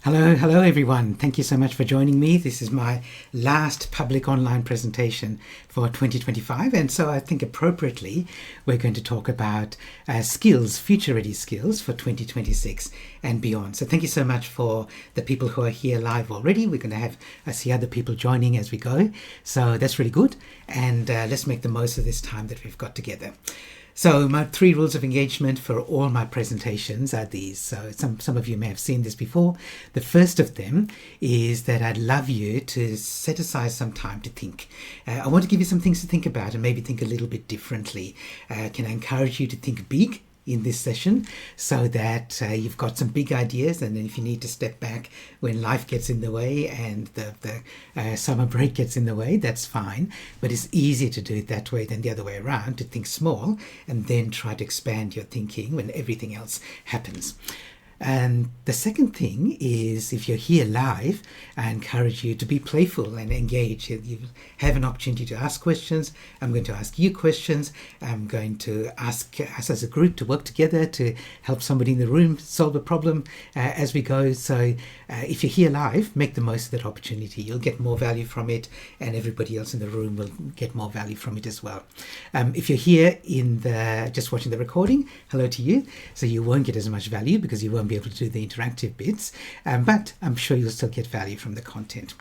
Hello everyone. Thank you so much for joining me. This is my last public online presentation for 2025, and so I think appropriately we're going to talk about skills, future-ready skills for 2026 and beyond. So thank you so much for the people who are here live already. We're going to have see other people joining as we go, so that's really good, and let's make the most of this time that we've got together. So my 3 rules of engagement for all my presentations are these. So some of you may have seen this before. The first of them is that I'd love you to set aside some time to think. I want to give you some things to think about and maybe think a little bit differently. Can I encourage you to think big in this session so that you've got some big ideas, and then if you need to step back when life gets in the way and the summer break gets in the way, that's fine, but it's easier to do it that way than the other way around, to think small and then try to expand your thinking when everything else happens. And the second thing is, if you're here live, I encourage you to be playful and engage. You have an opportunity to ask questions. I'm going to ask you questions. I'm going to ask us as a group to work together to help somebody in the room solve a problem as we go. So if you're here live, make the most of that opportunity. You'll get more value from it, and everybody else in the room will get more value from it as well. If you're here in just watching the recording, hello to you. So you won't get as much value because you won't be able to do the interactive bits, but I'm sure you'll still get value from the content.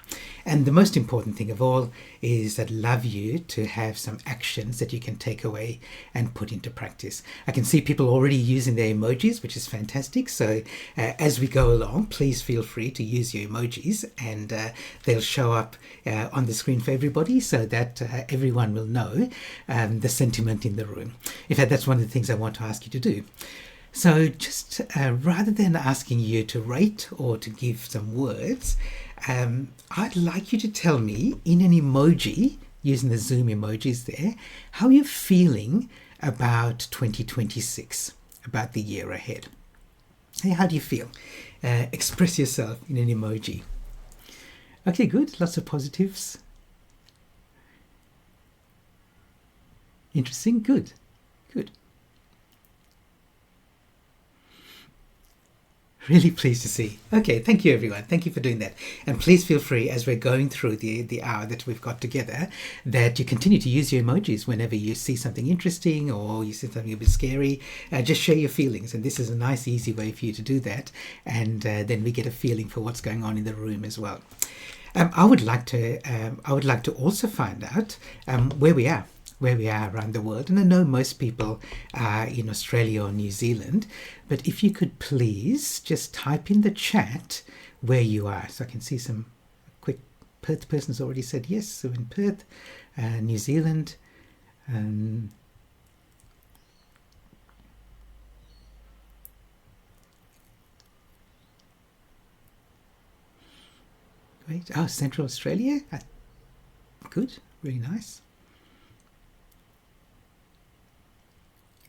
And the most important thing of all is that I'd love you to have some actions that you can take away and put into practice. I can see people already using their emojis, which is fantastic. So as we go along, please feel free to use your emojis, and they'll show up on the screen for everybody so that everyone will know the sentiment in the room. In fact, that's one of the things I want to ask you to do. So just rather than asking you to rate or to give some words, I'd like you to tell me in an emoji, using the Zoom emojis there, how you're feeling about 2026, about the year ahead. Hey, how do you feel? Express yourself in an emoji. Okay, good. Lots of positives. Interesting. Good. Good. Really pleased to see. Okay, thank you everyone. Thank you for doing that. And please feel free, as we're going through the hour that we've got together, that you continue to use your emojis whenever you see something interesting or you see something a bit scary. Just share your feelings, and this is a nice, easy way for you to do that. And then we get a feeling for what's going on in the room as well. I would like to also find out where we are around the world. And I know most people are in Australia or New Zealand, but if you could please just type in the chat where you are. So I can see some quick Perth person's already said yes. So in Perth, New Zealand. Great. Oh, Central Australia. Good. Really nice.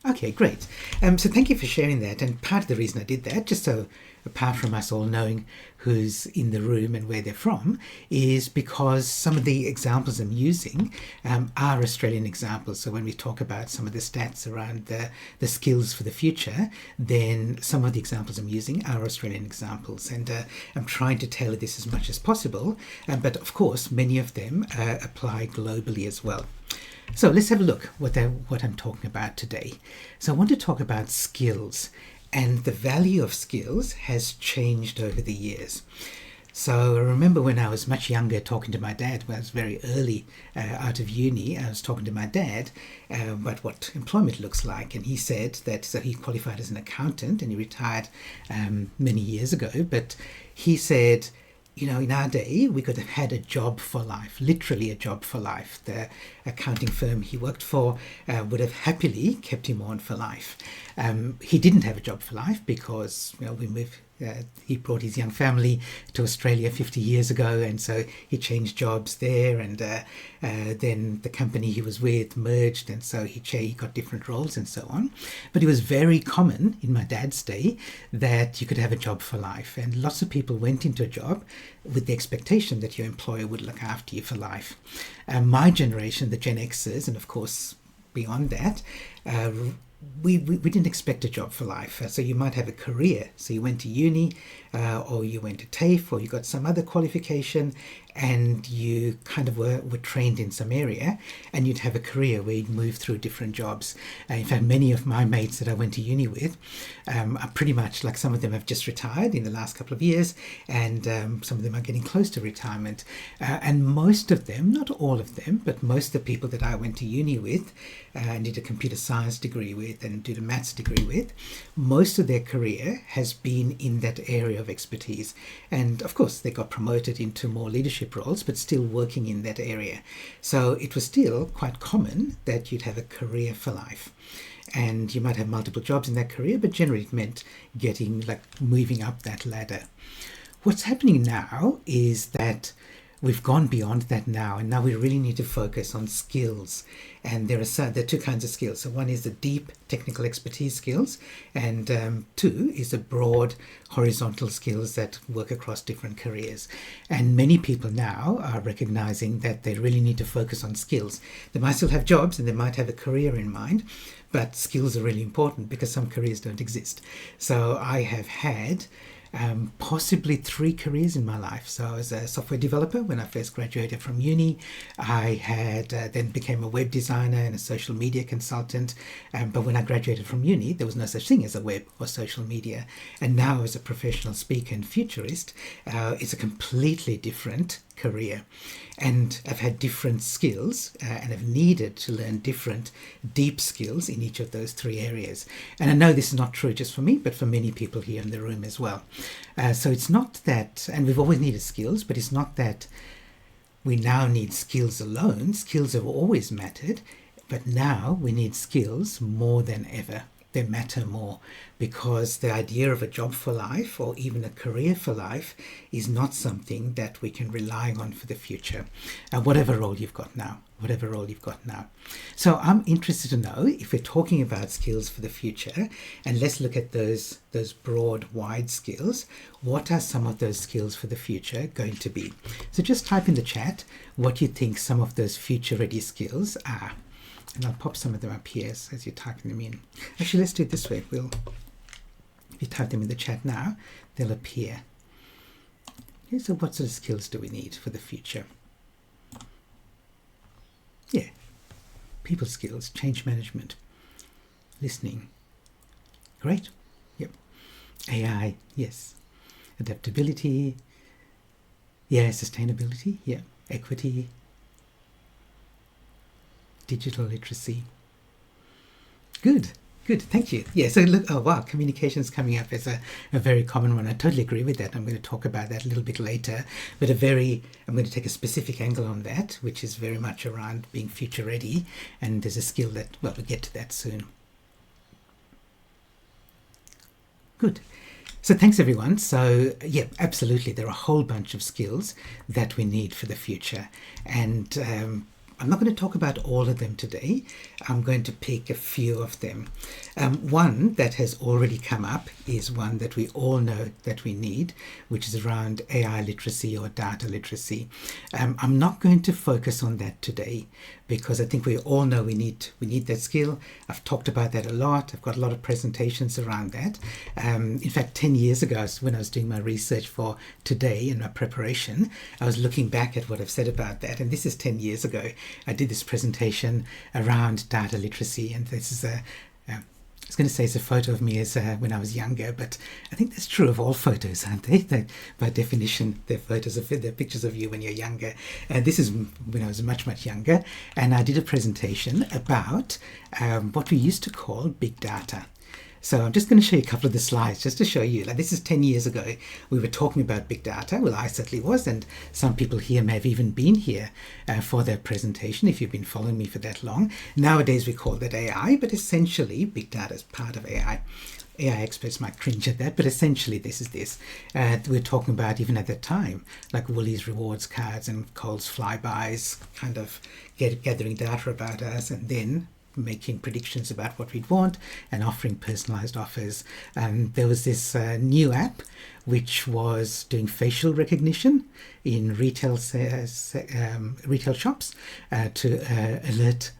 Okay, great. So thank you for sharing that. And part of the reason I did that, just so apart from us all knowing who's in the room and where they're from, is because some of the examples I'm using are Australian examples. So when we talk about some of the stats around the skills for the future, then some of the examples I'm using are Australian examples. And I'm trying to tailor this as much as possible. But of course, many of them apply globally as well. So let's have a look what I'm talking about today. So I want to talk about skills, and the value of skills has changed over the years. So I remember when I was much younger talking to my dad, when I was very early out of uni, I was talking to my dad about what employment looks like. And he said that, so he qualified as an accountant and he retired many years ago, but he said, you know, in our day, we could have had a job for life, literally a job for life. The accounting firm he worked for would have happily kept him on for life. He didn't have a job for life because, you know, he brought his young family to Australia 50 years ago, and so he changed jobs there, and then the company he was with merged, and so he got different roles and so on. But it was very common in my dad's day that you could have a job for life, and lots of people went into a job with the expectation that your employer would look after you for life. My generation, the Gen Xers, and of course beyond that, we didn't expect a job for life. So you might have a career. So you went to uni, or you went to TAFE, or you got some other qualification, and you kind of were trained in some area, and you'd have a career where you'd move through different jobs. In fact, many of my mates that I went to uni with are pretty much like, some of them have just retired in the last couple of years, and some of them are getting close to retirement. And most of them, not all of them, but most of the people that I went to uni with and did a computer science degree with and did a maths degree with, most of their career has been in that area of expertise. And of course, they got promoted into more leadership roles, but still working in that area. So it was still quite common that you'd have a career for life. And you might have multiple jobs in that career, but generally it meant moving up that ladder. What's happening now is that we've gone beyond that now, and now we really need to focus on skills. And there are two kinds of skills. So one is the deep technical expertise skills, and two is the broad horizontal skills that work across different careers. And many people now are recognizing that they really need to focus on skills. They might still have jobs and they might have a career in mind, but skills are really important because some careers don't exist. So I have had possibly 3 careers in my life. So I was a software developer when I first graduated from uni. I had then became a web designer and a social media consultant. But when I graduated from uni, there was no such thing as a web or social media. And now, as a professional speaker and futurist, it's a completely different career. And I've had different skills and have needed to learn different deep skills in each of those 3 areas. And I know this is not true just for me, but for many people here in the room as well. So it's not that, and we've always needed skills, but it's not that we now need skills alone. Skills have always mattered, but now we need skills more than ever. They matter more, because the idea of a job for life or even a career for life is not something that we can rely on for the future, whatever role you've got now. So I'm interested to know, if we're talking about skills for the future, and let's look at those broad, wide skills, what are some of those skills for the future going to be? So just type in the chat what you think some of those future-ready skills are. And I'll pop some of them up here as you're typing them in. Actually, let's do it this way. If you type them in the chat now, they'll appear. Okay, so what sort of skills do we need for the future? Yeah, people skills, change management, listening. Great. Yep. AI, yes. Adaptability. Yeah, sustainability. Yeah. Equity. Digital literacy. Good, thank you. Yeah, so look, oh wow, communication's coming up as a very common one. I totally agree with that. I'm going to talk about that a little bit later, but I'm going to take a specific angle on that, which is very much around being future ready, and there's a skill that, well, we'll get to that soon. Good. So thanks everyone. So yeah, absolutely, there are a whole bunch of skills that we need for the future, and I'm not going to talk about all of them today. I'm going to pick a few of them. One that has already come up is one that we all know that we need, which is around AI literacy or data literacy. I'm not going to focus on that today, because I think we all know we need that skill. I've talked about that a lot. I've got a lot of presentations around that. In fact, 10 years ago, when I was doing my research for today and my preparation, I was looking back at what I've said about that. And this is 10 years ago. I did this presentation around data literacy. And this is I was going to say it's a photo of me as when I was younger, but I think that's true of all photos, aren't they? That, by definition, they're pictures of you when you're younger. This is when I was much, much younger, and I did a presentation about what we used to call big data. So I'm just going to show you a couple of the slides just to show you. Like, this is 10 years ago. We were talking about big data. Well, I certainly was, and some people here may have even been here for that presentation if you've been following me for that long. Nowadays we call that AI, but essentially big data is part of AI. AI experts might cringe at that, but essentially this is this. We're talking about, even at that time, like Woolies rewards cards and Coles flybys, kind of gathering data about us, and then making predictions about what we'd want and offering personalized offers. There was this new app which was doing facial recognition in retail shops to alert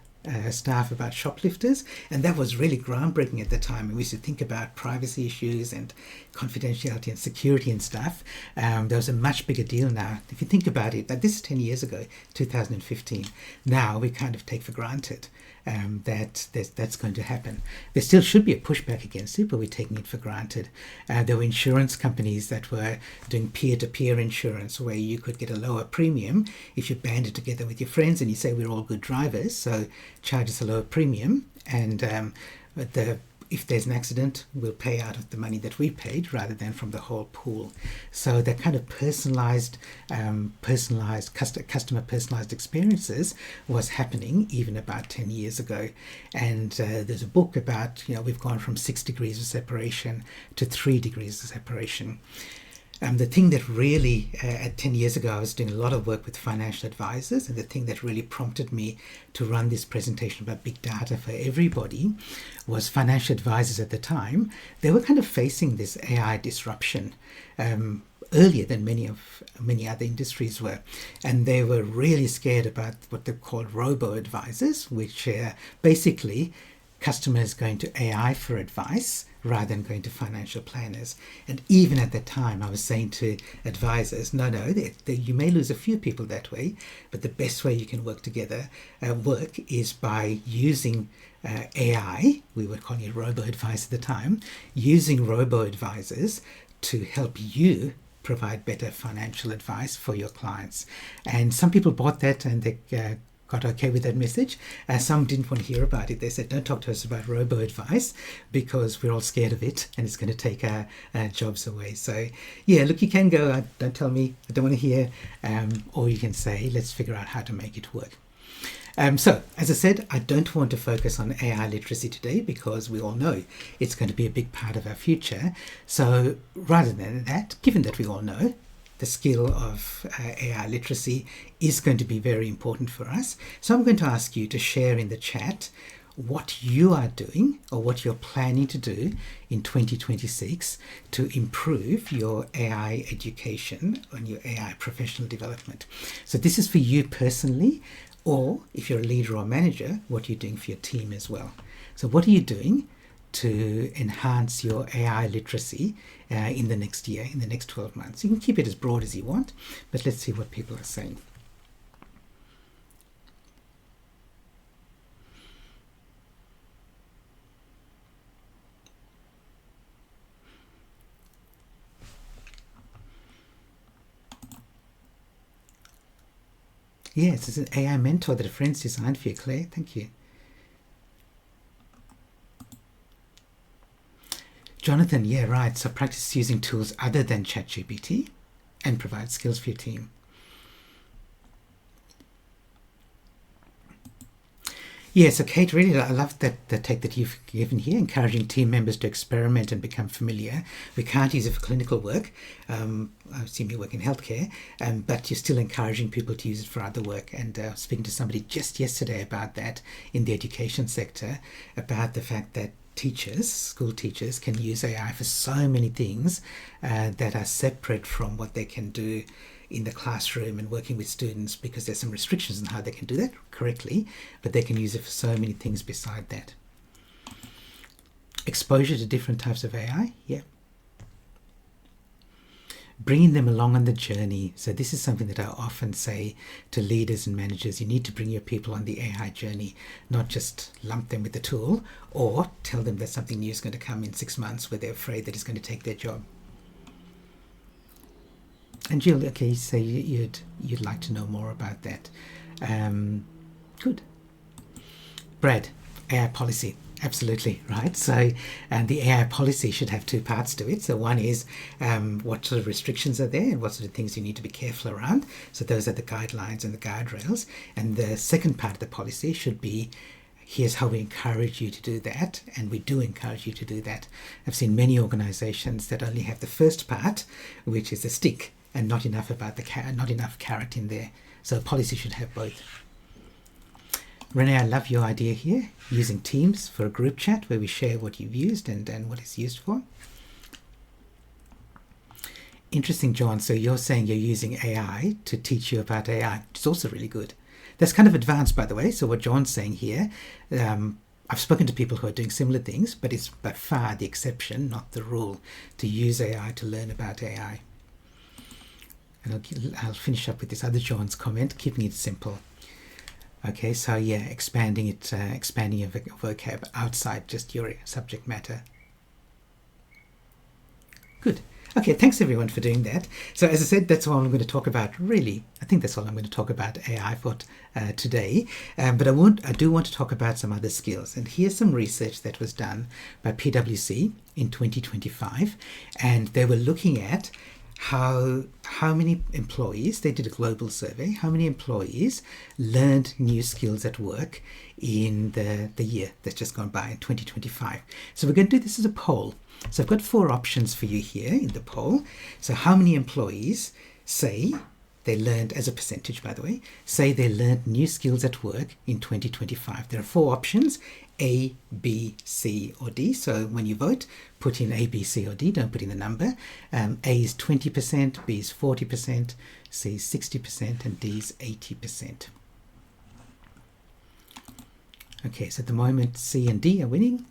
staff about shoplifters, and that was really groundbreaking at the time. And we used to think about privacy issues and confidentiality and security and stuff. There was a much bigger deal now. If you think about it, this is 10 years ago, 2015. Now we kind of take for granted that's going to happen. There still should be a pushback against it, but we're taking it for granted. There were insurance companies that were doing peer-to-peer insurance where you could get a lower premium if you banded together with your friends and you say we're all good drivers, so charge us a lower premium, and if there's an accident, we'll pay out of the money that we paid rather than from the whole pool. So that kind of personalized customer personalized experiences was happening even about 10 years ago. And there's a book about, we've gone from 6 degrees of separation to 3 degrees of separation. The thing that really, 10 years ago, I was doing a lot of work with financial advisors, and the thing that really prompted me to run this presentation about big data for everybody was financial advisors at the time. They were kind of facing this AI disruption earlier than many other industries were, and they were really scared about what they called robo-advisors, which basically customers going to AI for advice rather than going to financial planners. And even at that time, I was saying to advisors, no, you may lose a few people that way, but the best way you can work together, is by using AI, we were calling it robo-advice at the time, using robo-advisors to help you provide better financial advice for your clients. And some people bought that and they got okay with that message. Some didn't want to hear about it. They said, don't talk to us about robo-advice because we're all scared of it and it's going to take our jobs away. So yeah, look, you can go, don't tell me, I don't want to hear, or you can say, let's figure out how to make it work. So, as I said, I don't want to focus on AI literacy today because we all know it's going to be a big part of our future. So rather than that, given that we all know the skill of AI literacy is going to be very important for us, so I'm going to ask you to share in the chat what you are doing or what you're planning to do in 2026 to improve your AI education and your AI professional development. So this is for you personally, or if you're a leader or manager, what you're doing for your team as well. So what are you doing to enhance your AI literacy in the next year, in the next 12 months? You can keep it as broad as you want, but let's see what people are saying. Yes, it's an AI mentor that a friend's designed for you, Claire. Thank you. Jonathan, yeah, right. So practice using tools other than ChatGPT and provide skills for your team. Yeah, so Kate, really, I love the take that you've given here, encouraging team members to experiment and become familiar. We can't use it for clinical work. I assume you work in healthcare, but you're still encouraging people to use it for other work. And speaking to somebody just yesterday about that in the education sector, about the fact that school teachers can use AI for so many things that are separate from what they can do in the classroom and working with students, because there's some restrictions on how they can do that correctly, but they can use it for so many things beside that. Exposure to different types of AI, yeah. Bringing them along on the journey. So this is something that I often say to leaders and managers. You need to bring your people on the AI journey, not just lump them with the tool or tell them that something new is going to come in 6 months where they're afraid that it's going to take their job. And Jill, okay, so you'd like to know more about that. Good. Brad, AI policy. Absolutely, right. So the AI policy should have 2 parts to it. So one is what sort of restrictions are there and what sort of things you need to be careful around. So those are the guidelines and the guardrails. And the second part of the policy should be, here's how we encourage you to do that, and we do encourage you to do that. I've seen many organizations that only have the first part, which is the stick, and not enough about not enough carrot in there. So a policy should have both. Renee, I love your idea here, using Teams for a group chat where we share what you've used and what it's used for. Interesting, John. So you're saying you're using AI to teach you about AI, which is also really good. That's kind of advanced, by the way. So what John's saying here, I've spoken to people who are doing similar things, but it's by far the exception, not the rule, to use AI to learn about AI. And I'll finish up with this other John's comment, keeping it simple. Okay, so yeah, expanding your vocab outside just your subject matter. Good. Okay, thanks everyone for doing that. So as I said, that's all I'm going to talk about, really. I think that's all I'm going to talk about AI for today. But I do want to talk about some other skills. And here's some research that was done by PwC in 2025. And they were looking at how many employees, they did a global survey, how many employees learned new skills at work in the year that's just gone by, in 2025. So we're going to do this as a poll. So I've got 4 options for you here in the poll. So how many employees say they learned, as a percentage by the way, say they learned new skills at work in 2025. There are 4 options, A, B, C or D. So when you vote, put in A, B, C or D, don't put in the number. A is 20%, B is 40%, C is 60% and D is 80%. Okay, so at the moment C and D are winning.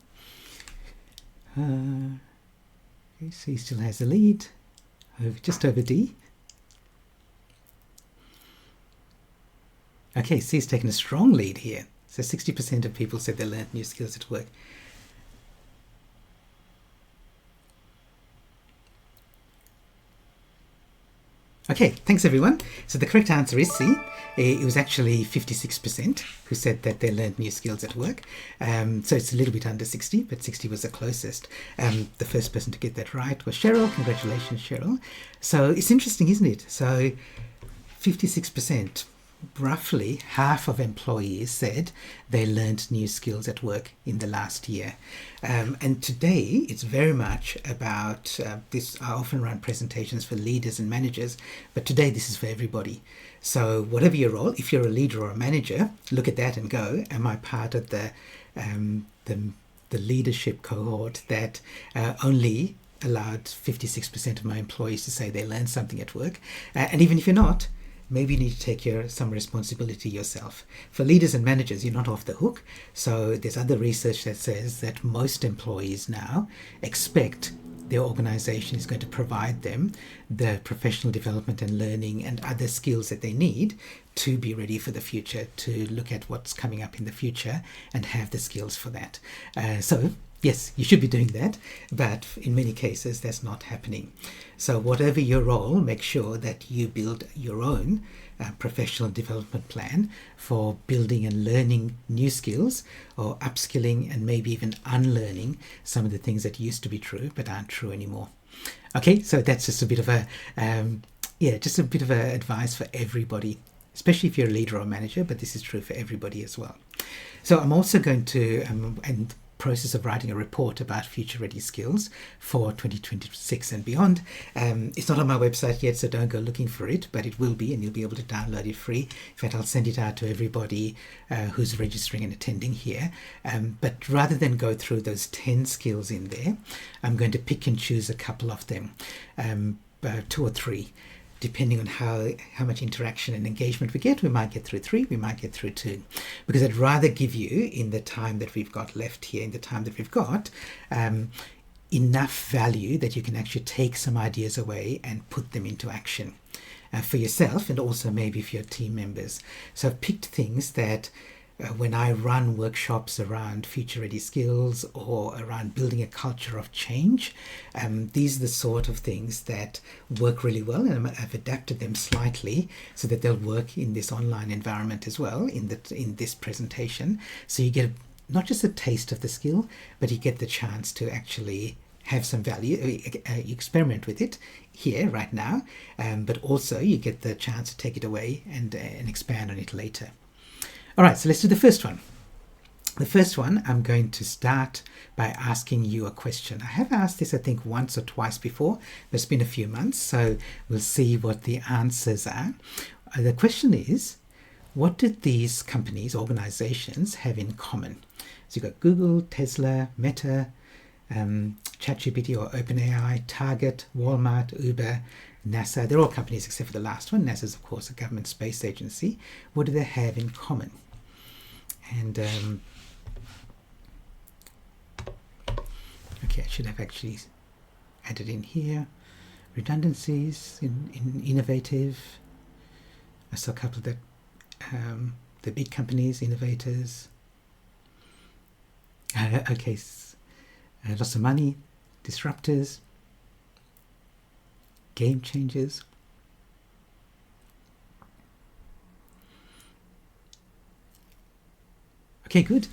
C still has the lead, just over D. Okay, C has taken a strong lead here. So 60% of people said they learned new skills at work. Okay, thanks everyone. So the correct answer is C. It was actually 56% who said that they learned new skills at work. So it's a little bit under 60, but 60 was the closest. The first person to get that right was Cheryl. Congratulations, Cheryl. So it's interesting, isn't it? So 56%. Roughly half of employees said they learned new skills at work in the last year. And today it's very much about this. I often run presentations for leaders and managers, but today this is for everybody. So whatever your role, if you're a leader or a manager, look at that and go, am I part of the leadership cohort that only allowed 56% of my employees to say they learned something at work? And even if you're not, maybe you need to take some responsibility yourself. For leaders and managers, you're not off the hook. So there's other research that says that most employees now expect their organization is going to provide them the professional development and learning and other skills that they need to be ready for the future, to look at what's coming up in the future and have the skills for that. So yes, you should be doing that, but in many cases that's not happening. So whatever your role, make sure that you build your own professional development plan for building and learning new skills, or upskilling and maybe even unlearning some of the things that used to be true but aren't true anymore. Okay, so that's just a bit of advice for everybody, especially if you're a leader or manager, but this is true for everybody as well. So I'm also going to process of writing a report about future ready skills for 2026 and beyond. It's not on my website yet, so don't go looking for it, but it will be, and you'll be able to download it free. In fact, I'll send it out to everybody who's registering and attending here. But rather than go through those 10 skills in there, I'm going to pick and choose a couple of them, 2 or 3. Depending on how much interaction and engagement we get, we might get through 3, we might get through 2. Because I'd rather give you, in the time that we've got left here, in the time that we've got, enough value that you can actually take some ideas away and put them into action for yourself, and also maybe for your team members. So I've picked things that when I run workshops around future ready skills or around building a culture of change, these are the sort of things that work really well, and I've adapted them slightly so that they'll work in this online environment as well, in this presentation. So you get not just a taste of the skill, but you get the chance to actually have some value. You experiment with it here right now, but also you get the chance to take it away and expand on it later. All right, so let's do the first one. The first one, I'm going to start by asking you a question. I have asked this, I think, once or twice before, but it's been a few months, so we'll see what the answers are. The question is, what did these companies, organizations, have in common? So you've got Google, Tesla, Meta, ChatGPT or OpenAI, Target, Walmart, Uber, NASA. They're all companies except for the last one. NASA is, of course, a government space agency. What do they have in common? And okay, I should have actually added in here redundancies in innovative. I saw a couple that the big companies, innovators. Okay, lots of money, disruptors, game changers. Okay, good.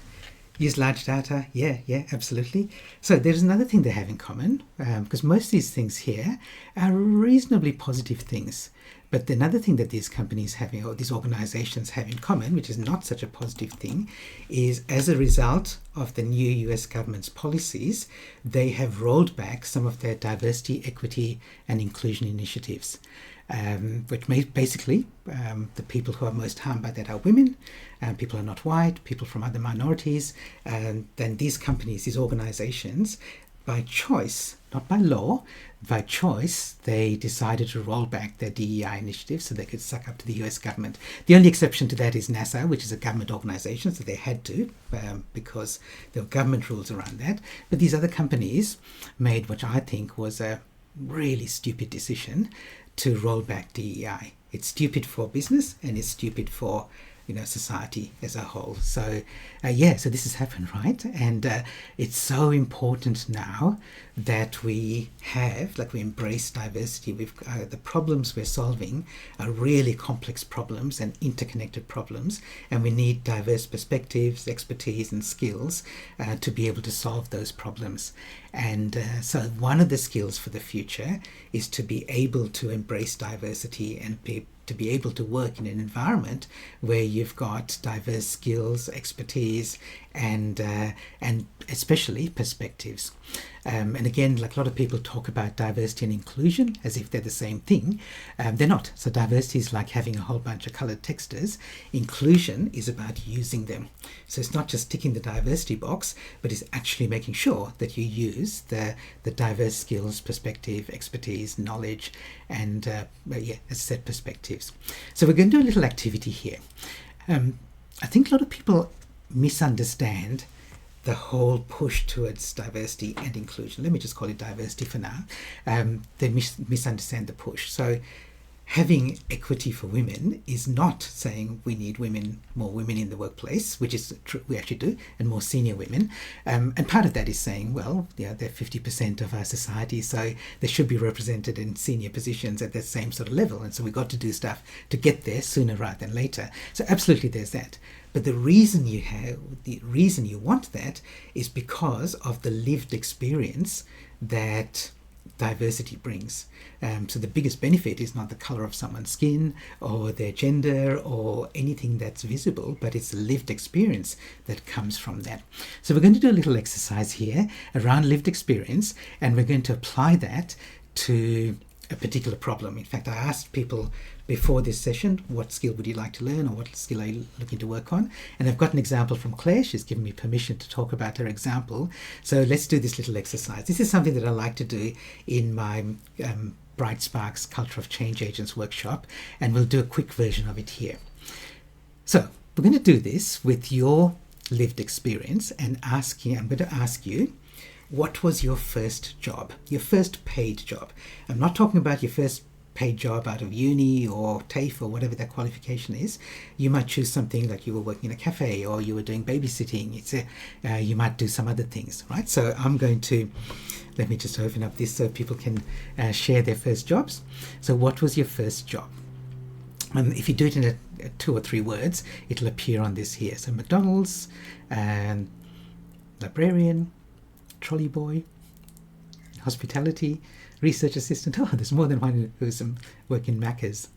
Use large data. Yeah, absolutely. So there's another thing they have in common, because most of these things here are reasonably positive things. But another thing that these companies have, or these organizations have in common, which is not such a positive thing, is as a result of the new US government's policies, they have rolled back some of their diversity, equity, and inclusion initiatives. Which basically the people who are most harmed by that are women, people who are not white, people from other minorities. Then these companies, these organizations, by choice, not by law, by choice, they decided to roll back their DEI initiative so they could suck up to the US government. The only exception to that is NASA, which is a government organization, so they had to, because there were government rules around that. But these other companies made what I think was a really stupid decision to roll back DEI. It's stupid for business and it's stupid for society as a whole. So so this has happened, right? And it's so important now that we embrace diversity. We've the problems we're solving are really complex problems and interconnected problems, and we need diverse perspectives, expertise, and skills to be able to solve those problems. And so one of the skills for the future is to be able to embrace diversity and to be able to work in an environment where you've got diverse skills, expertise, and especially perspectives. And again, like a lot of people talk about diversity and inclusion as if they're the same thing. They're not. So diversity is like having a whole bunch of colored textures. Inclusion is about using them. So it's not just ticking the diversity box, but it's actually making sure that you use the diverse skills, perspective, expertise, knowledge, and as I said, perspectives. So we're going to do a little activity here. I think a lot of people misunderstand the whole push towards diversity and inclusion. Let me just call it diversity for now. They misunderstand the push. So having equity for women is not saying we need more women in the workplace, which is true, we actually do, and more senior women. And part of that is saying, well, they're 50% of our society, so they should be represented in senior positions at that same sort of level. And so we've got to do stuff to get there sooner rather than later. So absolutely there's that. But the reason you want that is because of the lived experience that diversity brings. So the biggest benefit is not the color of someone's skin or their gender or anything that's visible, but it's the lived experience that comes from that. So we're going to do a little exercise here around lived experience, and we're going to apply that to a particular problem. In fact, I asked people before this session, what skill would you like to learn, or what skill are you looking to work on? And I've got an example from Claire. She's given me permission to talk about her example. So let's do this little exercise. This is something that I like to do in my Bright Sparks Culture of Change Agents workshop, and we'll do a quick version of it here. So we're going to do this with your lived experience, and I'm going to ask you, what was your first job, your first paid job? I'm not talking about your first paid job out of uni or TAFE or whatever that qualification is. You might choose something like you were working in a cafe, or you were doing babysitting. You might do some other things, right? So let me just open up this so people can share their first jobs. So what was your first job? If you do it in 2 or 3 words, it'll appear on this here. So McDonald's, librarian, trolley boy, hospitality, research assistant. Oh, there's more than one who's working in Macca's.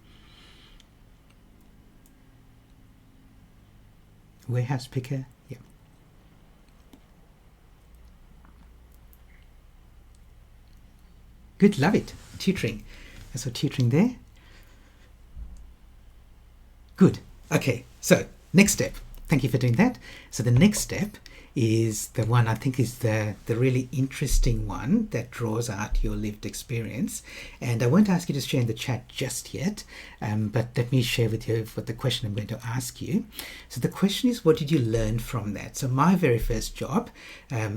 Warehouse picker. Yeah. Good, love it. Tutoring. So tutoring there. Good. Okay, so next step. Thank you for doing that. So the next step is the one I think is the really interesting one that draws out your lived experience. And I won't ask you to share in the chat just yet, but let me share with you what the question I'm going to ask you. So the question is, what did you learn from that? So my very first job,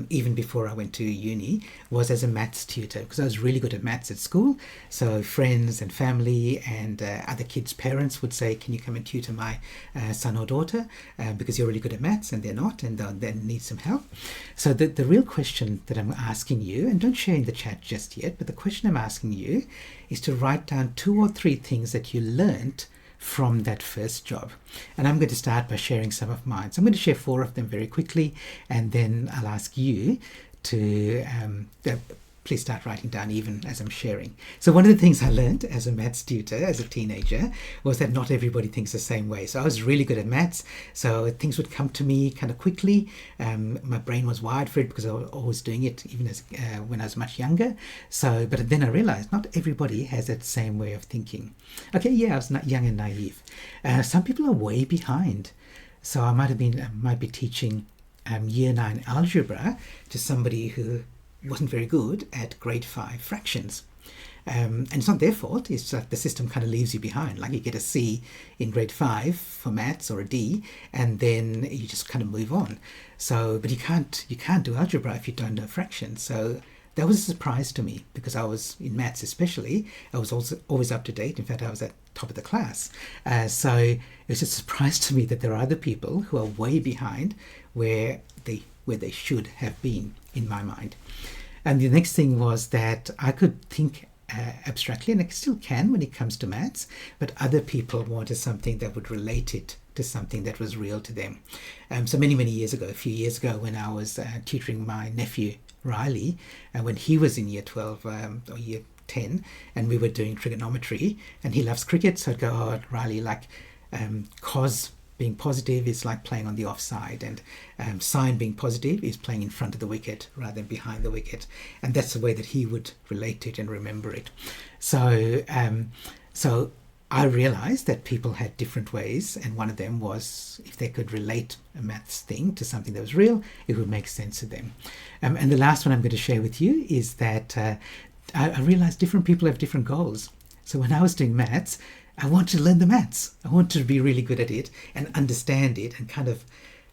even before I went to uni, was as a maths tutor, because I was really good at maths at school. So friends and family and other kids' parents would say, can you come and tutor my son or daughter, because you're really good at maths, and they're not, and they need some help. So the real question that I'm asking you, and don't share in the chat just yet, but the question I'm asking you is to write down 2 or 3 things that you learned from that first job. And I'm going to start by sharing some of mine. So I'm going to share 4 of them very quickly, and then I'll ask you to please start writing down even as I'm sharing. So one of the things I learned as a maths tutor, as a teenager, was that not everybody thinks the same way. So I was really good at maths, so things would come to me kind of quickly. My brain was wired for it because I was always doing it, even as when I was much younger. So, but then I realized not everybody has that same way of thinking. Okay, yeah, I was not young and naive. Some people are way behind. So I might be teaching year 9 algebra to somebody who wasn't very good at grade 5 fractions. And it's not their fault, it's like the system kind of leaves you behind. Like you get a C in grade 5 for maths, or a D, and then you just kind of move on. So, but you can't do algebra if you don't know fractions. So that was a surprise to me, because I was, in maths especially, I was also always up to date. In fact, I was at top of the class. So it was a surprise to me that there are other people who are way behind where they should have been, in my mind. And the next thing was that I could think abstractly, and I still can when it comes to maths, but other people wanted something that would relate it to something that was real to them. So many years ago, a few years ago, when I was tutoring my nephew Riley, when he was in year 12 or year 10, and we were doing trigonometry, and he loves cricket, so I'd go, oh, Riley, like cos being positive is like playing on the offside, and sine being positive is playing in front of the wicket rather than behind the wicket. And that's the way that he would relate to it and remember it. So so I realized that people had different ways, and one of them was if they could relate a maths thing to something that was real, it would make sense to them. And the last one I'm going to share with you is that I realized different people have different goals. So when I was doing maths, I wanted to learn the maths. I wanted to be really good at it and understand it, and kind of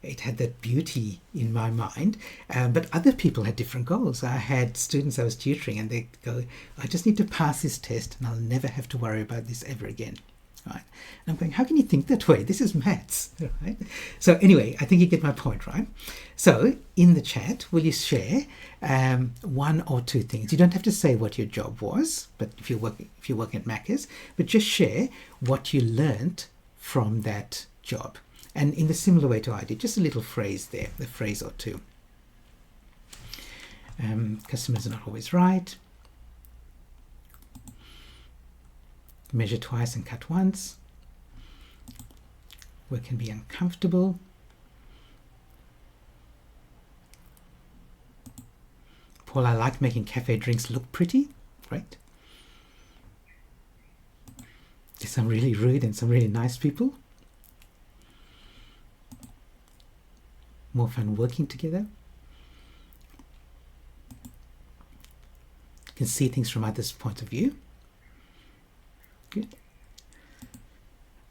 it had that beauty in my mind. But other people had different goals. I had students I was tutoring, and they go, I just need to pass this test and I'll never have to worry about this ever again. Right? And I'm going, how can you think that way? This is maths, right? So anyway, I think you get my point, right? So in the chat, will you share 1 or 2 things? You don't have to say what your job was, but if you're working at Macca's, but just share what you learned from that job. And in the similar way to I did, just a little phrase there, a phrase or 2. Customers are not always right. Measure twice and cut once. Work can be uncomfortable. Paul, I like making cafe drinks look pretty. Great. There's some really rude and some really nice people. More fun working together. You can see things from others' point of view. Good.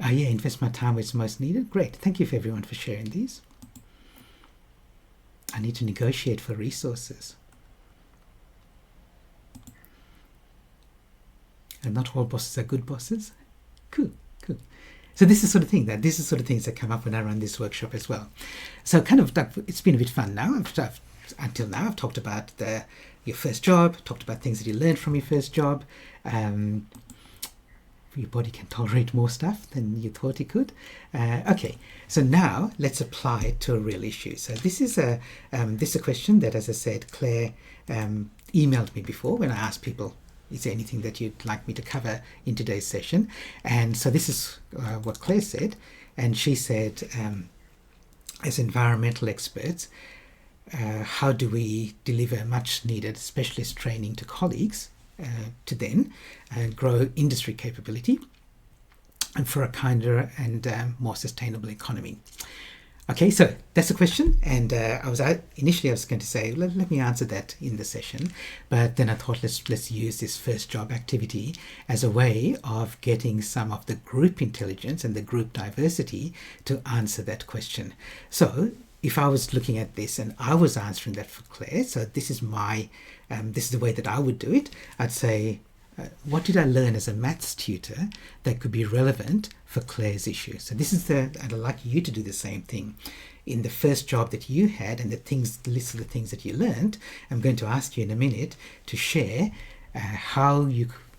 Yeah, invest my time where it's most needed. Great. Thank you for everyone for sharing these. I need to negotiate for resources. And not all bosses are good bosses. Cool. So this is sort of thing things that come up when I run this workshop as well. So kind of it's been a bit fun now. Until now I've talked about your first job, talked about things that you learned from your first job. Your body can tolerate more stuff than you thought it could. Okay, so now let's apply it to a real issue. So this is a question that, as I said, Claire emailed me before when I asked people, is there anything that you'd like me to cover in today's session? And so this is what Claire said. And she said, as environmental experts, how do we deliver much needed specialist training to colleagues to then grow industry capability and for a kinder and more sustainable economy? Okay, so that's a question, and initially I was going to say let me answer that in the session, but then I thought let's use this first job activity as a way of getting some of the group intelligence and the group diversity to answer that question. So if I was looking at this and I was answering that for Claire, so this is this is the way that I would do it. I'd say, what did I learn as a maths tutor that could be relevant for Claire's issue? So this is I'd like you to do the same thing. In the first job that you had and the list of the things that you learned, I'm going to ask you in a minute to share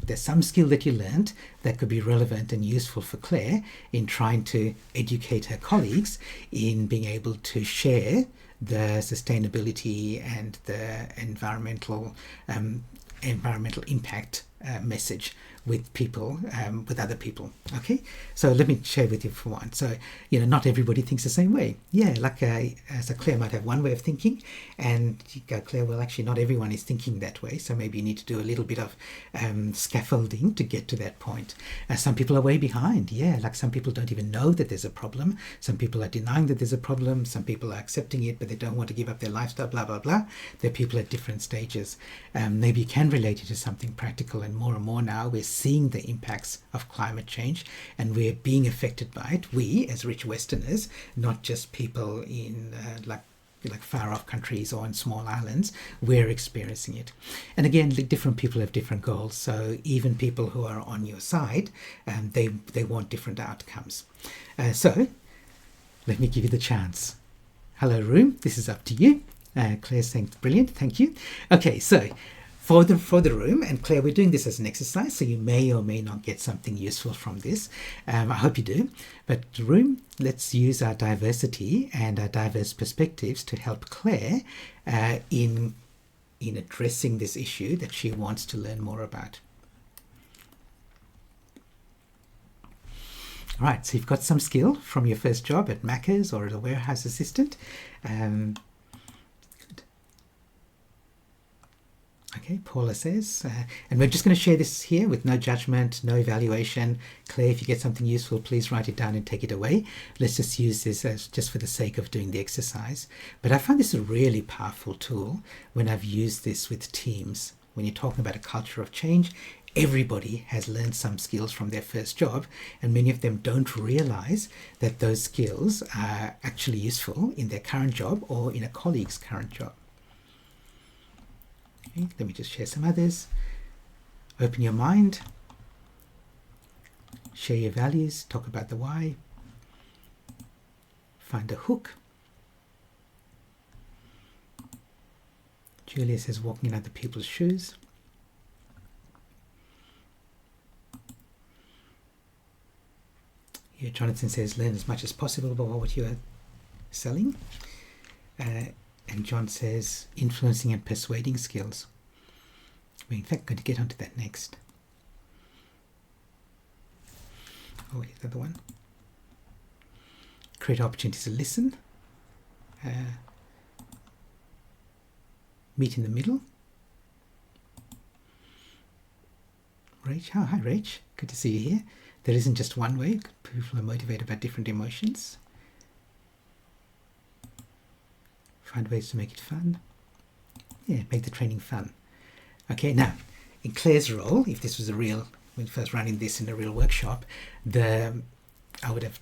there's some skill that you learned that could be relevant and useful for Claire in trying to educate her colleagues in being able to share the sustainability and the environmental impact message with people, with other people. Okay, so let me share with you for one. So, not everybody thinks the same way. Yeah, so Claire might have one way of thinking, and you go, Claire, well, actually, not everyone is thinking that way. So maybe you need to do a little bit of scaffolding to get to that point. Some people are way behind. Yeah, like some people don't even know that there's a problem. Some people are denying that there's a problem. Some people are accepting it, but they don't want to give up their lifestyle, blah, blah, blah. There are people at different stages. Maybe you can relate it to something practical, and more now we're seeing the impacts of climate change and we're being affected by it. We, as rich Westerners, not just people in like far off countries or in small islands, we're experiencing it. And again, different people have different goals. So even people who are on your side, they want different outcomes. So let me give you the chance. Hello, room. This is up to you. Claire's saying brilliant. Thank you. Okay, so for the room, and Claire, we're doing this as an exercise, so you may or may not get something useful from this. I hope you do. But room, let's use our diversity and our diverse perspectives to help Claire in addressing this issue that she wants to learn more about. All right, so you've got some skill from your first job at Macca's or as a warehouse assistant. Okay, Paula says, and we're just going to share this here with no judgment, no evaluation. Claire, if you get something useful, please write it down and take it away. Let's just use this as just for the sake of doing the exercise. But I find this a really powerful tool when I've used this with teams. When you're talking about a culture of change, everybody has learned some skills from their first job, and many of them don't realize that those skills are actually useful in their current job or in a colleague's current job. Okay, let me just share some others. Open your mind. Share your values. Talk about the why. Find a hook. Julia says walking in other people's shoes. Here, Jonathan says learn as much as possible about what you are selling. And John says influencing and persuading skills. We're in fact going to get onto that next. Oh, here's the other one. Create opportunities to listen. Meet in the middle. Rach, oh, hi Rach, good to see you here. There isn't just one way. People are motivated by different emotions. Find ways to make it fun. Yeah, make the training fun. Okay, now, in Claire's role, if this was when first running this in a real workshop, I would have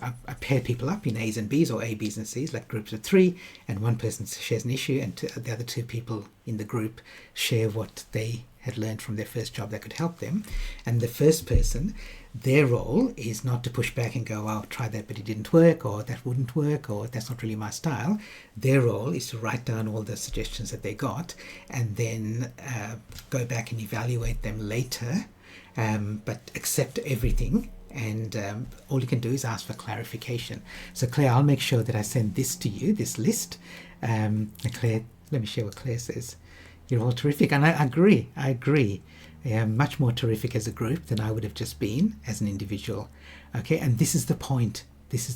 I pair people up in A's and B's or A, B's and C's, like groups of 3, and one person shares an issue and the other 2 people in the group share what they had learned from their first job that could help them. And the first person, their role is not to push back and go, well, I'll try that but it didn't work, or that wouldn't work, or that's not really my style. Their role is to write down all the suggestions that they got and then go back and evaluate them later, but accept everything. And all you can do is ask for clarification. So Claire, I'll make sure that I send this to you, this list. And Claire, let me share what Claire says. You're all terrific. And I agree. Much more terrific as a group than I would have just been as an individual. Okay, and this is the point. This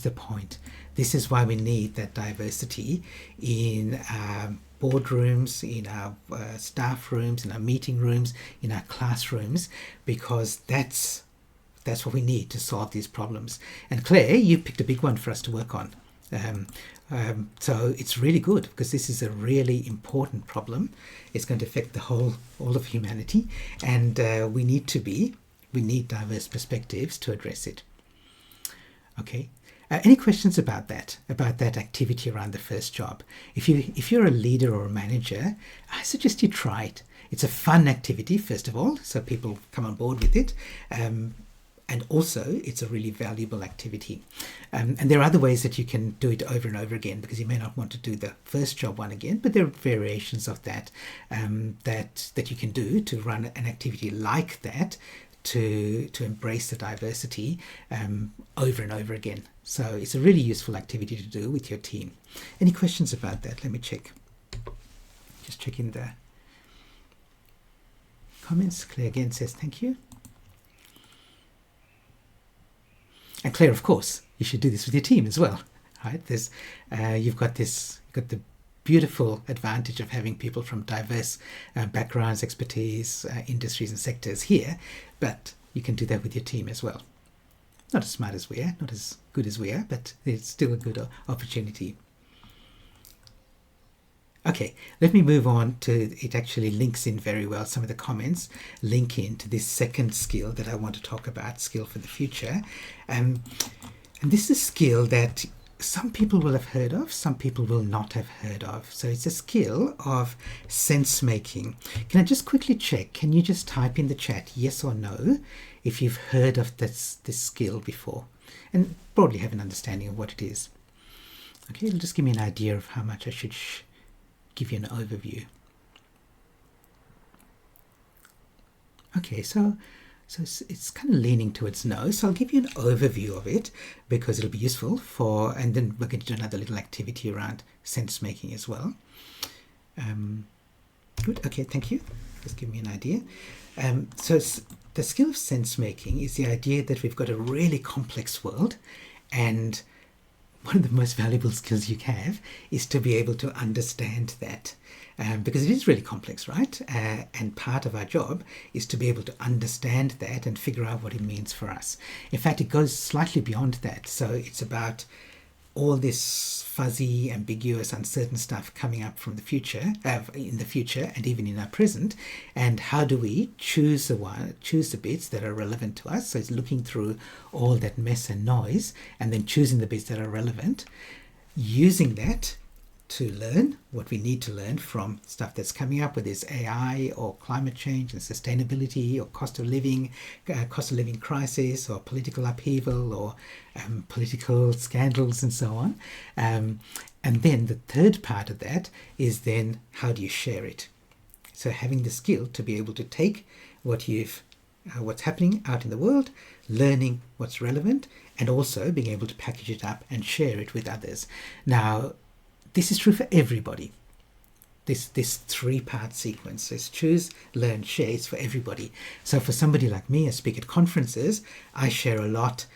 is why we need that diversity in our boardrooms, in our staff rooms, in our meeting rooms, in our classrooms, because that's what we need to solve these problems. And Claire, you picked a big one for us to work on. So it's really good because this is a really important problem. It's going to affect all of humanity, and we need diverse perspectives to address it. Okay. Any questions about that activity around the first job? If you're a leader or a manager, I suggest you try it. It's a fun activity, first of all, so people come on board with it. And also, it's a really valuable activity. And there are other ways that you can do it over and over again, because you may not want to do the first job one again, but there are variations of that that you can do to run an activity like that, to embrace the diversity over and over again. So it's a really useful activity to do with your team. Any questions about that? Let me check. Just checking the comments. Claire again says thank you. And Claire, of course, you should do this with your team as well, right? You've got the beautiful advantage of having people from diverse backgrounds, expertise, industries and sectors here, but you can do that with your team as well. Not as smart as we are, not as good as we are, but it's still a good opportunity. Okay, let me move on to, it actually links in very well, some of the comments link in to this second skill that I want to talk about, skill for the future. And this is a skill that some people will have heard of, some people will not have heard of. So it's a skill of sense making. Can I just quickly check? Can you just type in the chat yes or no if you've heard of this skill before and broadly have an understanding of what it is? Okay, it'll just give me an idea of how much I should give you an overview. Okay, so it's kind of leaning towards no. So I'll give you an overview of it because it'll be useful for, and then we're going to do another little activity around sense making as well. Good. Okay, thank you. Just give me an idea. So the skill of sense making is the idea that we've got a really complex world, and one of the most valuable skills you have is to be able to understand that. Because it is really complex, right? And part of our job is to be able to understand that and figure out what it means for us. In fact, it goes slightly beyond that. So it's about all this fuzzy, ambiguous, uncertain stuff coming up from the future, in the future, and even in our present. And how do we choose the bits that are relevant to us? So it's looking through all that mess and noise, and then choosing the bits that are relevant, using that to learn what we need to learn from stuff that's coming up, whether it's AI or climate change and sustainability or cost of living crisis or political upheaval or political scandals and so on. And then the third part of that is then how do you share it? So having the skill to be able to take what's happening out in the world, learning what's relevant, and also being able to package it up and share it with others. Now, this is true for everybody. This three-part sequence. So it's choose, learn, share. It's for everybody. So for somebody like me, I speak at conferences, I share a lot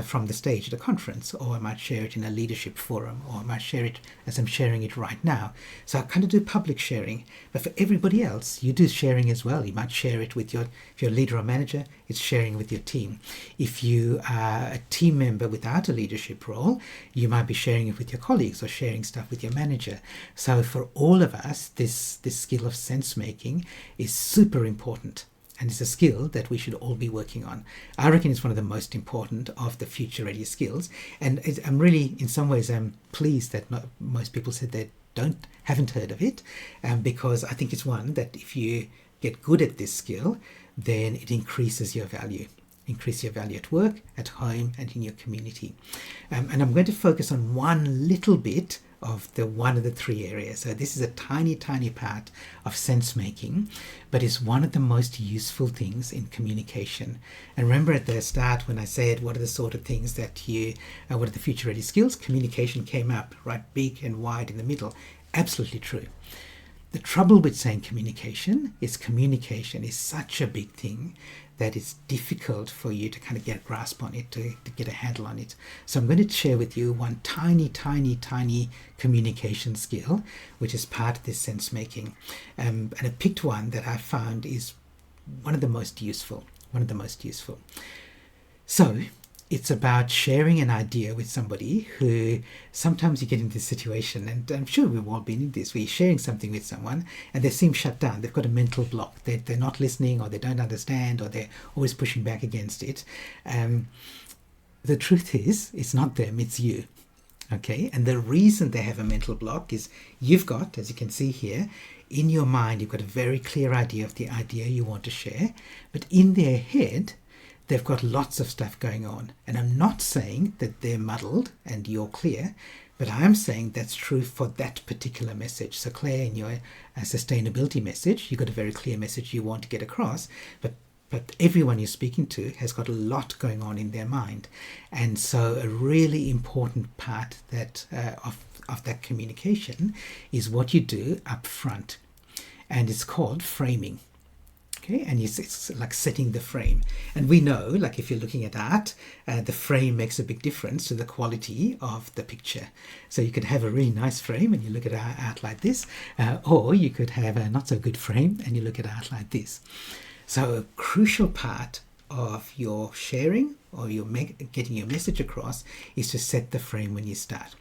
from the stage at a conference, or I might share it in a leadership forum, or I might share it as I'm sharing it right now. So I kind of do public sharing. But for everybody else, you do sharing as well. You might share it with if you're a leader or manager, it's sharing with your team. If you are a team member without a leadership role, you might be sharing it with your colleagues or sharing stuff with your manager. So for all of us, this skill of sense making is super important. And it's a skill that we should all be working on. I reckon it's one of the most important of the future-ready skills. And I'm really, in some ways, I'm pleased that most people said they haven't heard of it, because I think it's one that if you get good at this skill, then it increases your value. Increase your value at work, at home, and in your community. And I'm going to focus on one little bit of one of the three areas. So this is a tiny, tiny part of sense making, but it's one of the most useful things in communication. And remember at the start when I said what are the sort of things that what are the future ready skills? Communication came up, right, big and wide in the middle. Absolutely true. The trouble with saying communication is such a big thing that it's difficult for you to kind of get a grasp on it, to get a handle on it. So I'm going to share with you one tiny, tiny, tiny communication skill, which is part of this sense making. And I picked one that I found is one of the most useful. So it's about sharing an idea with somebody who sometimes you get into this situation, and I'm sure we've all been in this, where you're sharing something with someone and they seem shut down. They've got a mental block. They're not listening, or they don't understand, or they're always pushing back against it. The truth is, it's not them, it's you. Okay, and the reason they have a mental block is you've got, as you can see here, in your mind, you've got a very clear idea of the idea you want to share, but in their head, they've got lots of stuff going on. And I'm not saying that they're muddled and you're clear, but I'm saying that's true for that particular message. So Claire, in your sustainability message, you've got a very clear message you want to get across, but everyone you're speaking to has got a lot going on in their mind. And so a really important part that of that communication is what you do up front. And it's called framing. Okay, and it's like setting the frame. And we know, like if you're looking at art, the frame makes a big difference to the quality of the picture. So you could have a really nice frame and you look at art like this, or you could have a not so good frame and you look at art like this. So a crucial part of your sharing or your getting your message across is to set the frame when you start.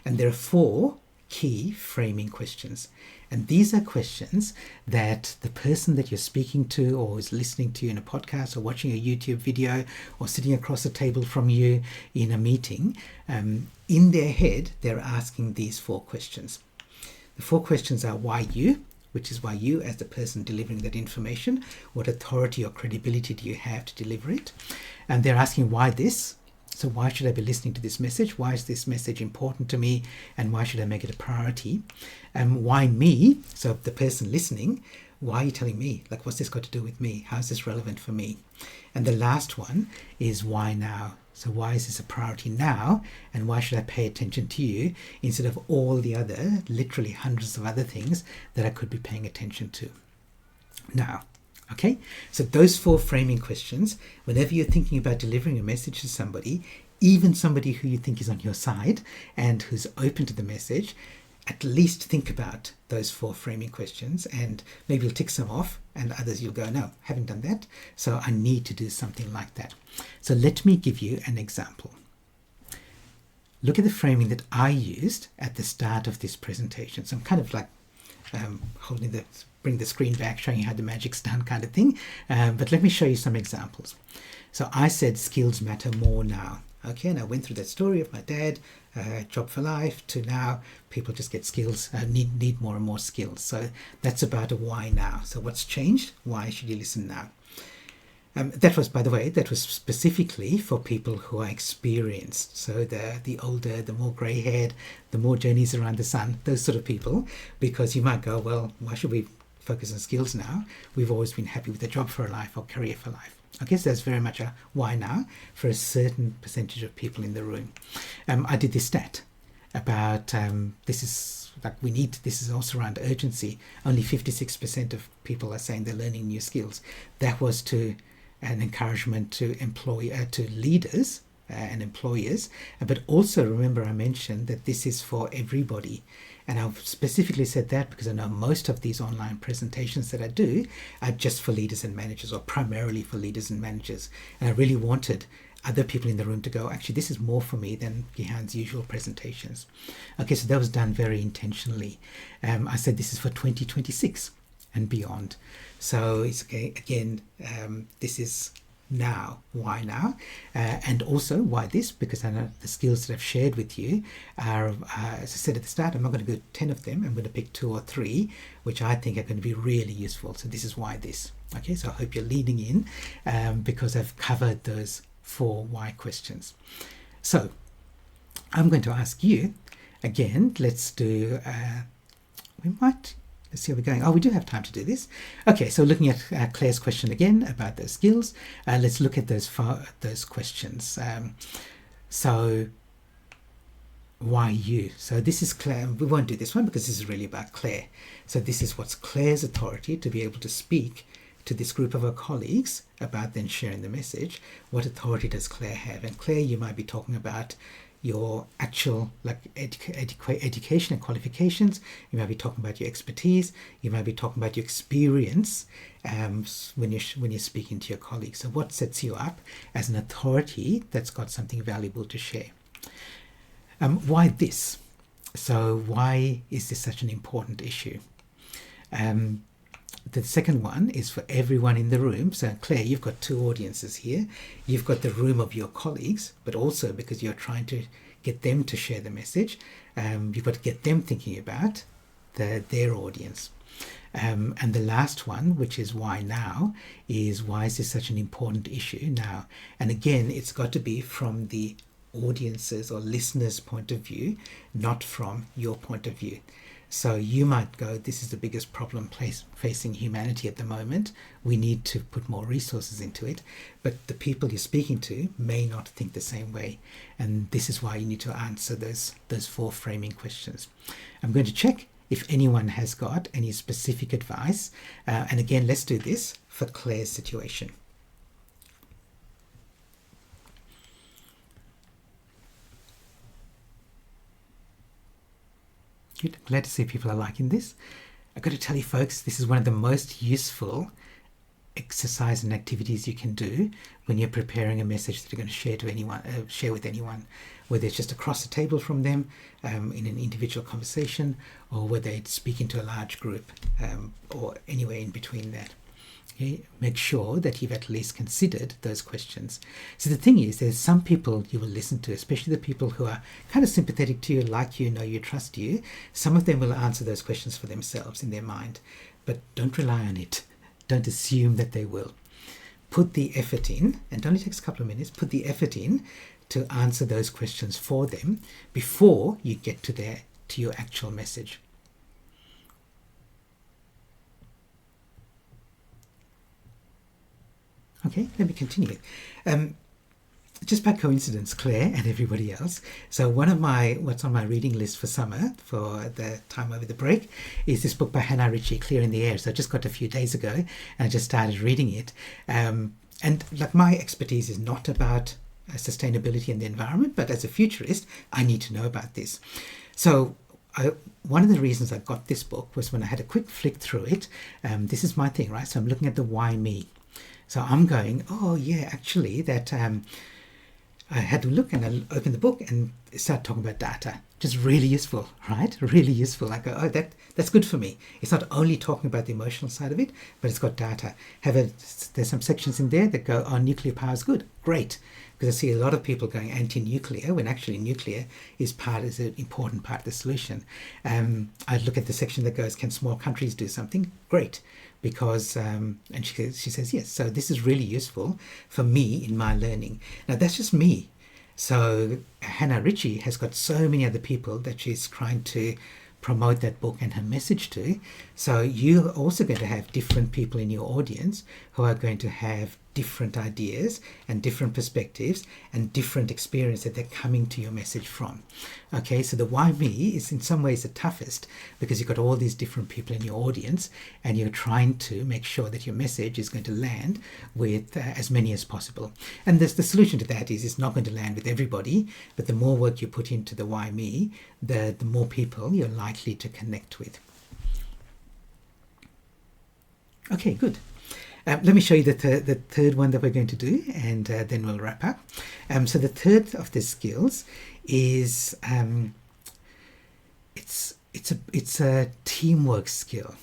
And there are 4 key framing questions. And these are questions that the person that you're speaking to or is listening to you in a podcast or watching a YouTube video or sitting across a table from you in a meeting, in their head, they're asking these 4 questions. The 4 questions are why you, which is why you as the person delivering that information, what authority or credibility do you have to deliver it? And they're asking why this. So why should I be listening to this message? Why is this message important to me? And why should I make it a priority? Why me? So the person listening, why are you telling me? Like, what's this got to do with me? How is this relevant for me? And the last one is why now? So why is this a priority now? And why should I pay attention to you instead of all the other, literally hundreds of other things that I could be paying attention to? Now, okay, so those 4 framing questions, whenever you're thinking about delivering a message to somebody, even somebody who you think is on your side and who's open to the message, at least think about those 4 framing questions, and maybe you'll tick some off and others you'll go, no, haven't done that, so I need to do something like that. So let me give you an example. Look at the framing that I used at the start of this presentation. So I'm kind of like bring the screen back, showing you how the magic's done kind of thing. But let me show you some examples. So I said skills matter more now. Okay, and I went through that story of my dad, job for life, to now people just get skills, need more and more skills. So that's about a why now. So what's changed? Why should you listen now? That was, by the way, that was specifically for people who are experienced. So the older, the more grey-haired, the more journeys around the sun, those sort of people, because you might go, well, why should we focus on skills now? We've always been happy with a job for a life or career for life. I guess that's very much a why now for a certain percentage of people in the room. I did this stat about this is also around urgency. Only 56% of people are saying they're learning new skills. That was an encouragement to leaders and employers, but also remember I mentioned that this is for everybody. And I've specifically said that because I know most of these online presentations that I do are just for leaders and managers, or primarily for leaders and managers. And I really wanted other people in the room to go, actually, this is more for me than Gihan's usual presentations. Okay, so that was done very intentionally. I said this is for 2026 and beyond. So it's okay, again, this is now. Why now? And also why this? Because I know the skills that I've shared with you are, as I said at the start, I'm not going to go 10 of them. I'm going to pick 2 or 3 which I think are going to be really useful. So this is why this. Okay, so I hope you're leaning in because I've covered those 4 why questions. So I'm going to ask you again. Let's do let's see how we're going. Oh, we do have time to do this. Okay, so looking at Claire's question again about those skills, let's look at those questions. So why you? So this is Claire. We won't do this one because this is really about Claire. So this is what's Claire's authority to be able to speak to this group of our colleagues about then sharing the message, what authority does Claire have? And Claire, you might be talking about your actual education and qualifications. You might be talking about your expertise. You might be talking about your experience when you're speaking to your colleagues. So what sets you up as an authority that's got something valuable to share? Why this? So why is this such an important issue? The second one is for everyone in the room. So Claire, you've got two audiences here. You've got the room of your colleagues, but also because you're trying to get them to share the message, you've got to get them thinking about their audience. And the last one, which is why now, is why is this such an important issue now? And again, it's got to be from the audience's or listener's point of view, not from your point of view. So you might go, this is the biggest problem facing humanity at the moment. We need to put more resources into it. But the people you're speaking to may not think the same way. And this is why you need to answer those four framing questions. I'm going to check if anyone has got any specific advice. And again, let's do this for Claire's situation. Good. Glad to see people are liking this. I've got to tell you folks, this is one of the most useful exercise and activities you can do when you're preparing a message that you're going to share with anyone, whether it's just across the table from them in an individual conversation, or whether it's speaking to a large group, or anywhere in between that. Okay? Make sure that you've at least considered those questions. So the thing is, there's some people you will listen to, especially the people who are kind of sympathetic to you, like you, know you, trust you. Some of them will answer those questions for themselves in their mind, but don't rely on it. Don't assume that they will. Put the effort in, and it only takes a couple of minutes, put the effort in to answer those questions for them before you get to your actual message. Okay, let me continue. Just by coincidence, Claire and everybody else. So what's on my reading list for summer, for the time over the break, is this book by Hannah Ritchie, Clear in the Air. So I just got a few days ago and I just started reading it. And like, my expertise is not about sustainability and the environment, but as a futurist, I need to know about this. So one of the reasons I got this book was when I had a quick flick through it. This is my thing, right? So I'm looking at the why me. So I'm going, oh yeah, actually that I had to look and I opened the book and start talking about data. Just really useful, right? Really useful. I go, oh, that's good for me. It's not only talking about the emotional side of it, but it's got data. There's some sections in there that go, oh, nuclear power is good. Great. Because I see a lot of people going anti-nuclear when actually nuclear is an important part of the solution. I look at the section that goes, can small countries do something? Great. Because, and she says, yes, so this is really useful for me in my learning. Now, that's just me. So Hannah Ritchie has got so many other people that she's trying to promote that book and her message to. So you're also going to have different people in your audience who are going to have different ideas and different perspectives and different experience that they're coming to your message from. Okay, so the why me is in some ways the toughest because you've got all these different people in your audience and you're trying to make sure that your message is going to land with as many as possible. And the solution to that is it's not going to land with everybody, but the more work you put into the why me, the more people you're likely to connect with. Okay, good. Let me show you the third one that we're going to do, and then we'll wrap up. So the third of the skills is it's a teamwork skill.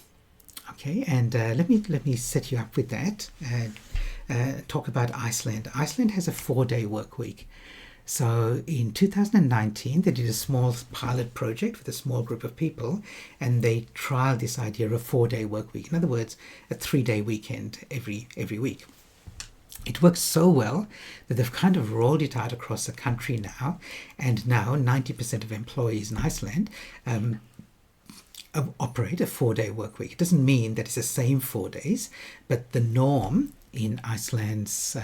Okay, and let me set you up with that. Talk about Iceland. Iceland has a 4-day work week. So in 2019, they did a small pilot project with a small group of people, and they trialed this idea of a 4-day work week. In other words, a 3-day weekend every week. It works so well that they've kind of rolled it out across the country now, and now 90% of employees in Iceland operate a 4-day work week. It doesn't mean that it's the same 4 days, but the norm in Iceland's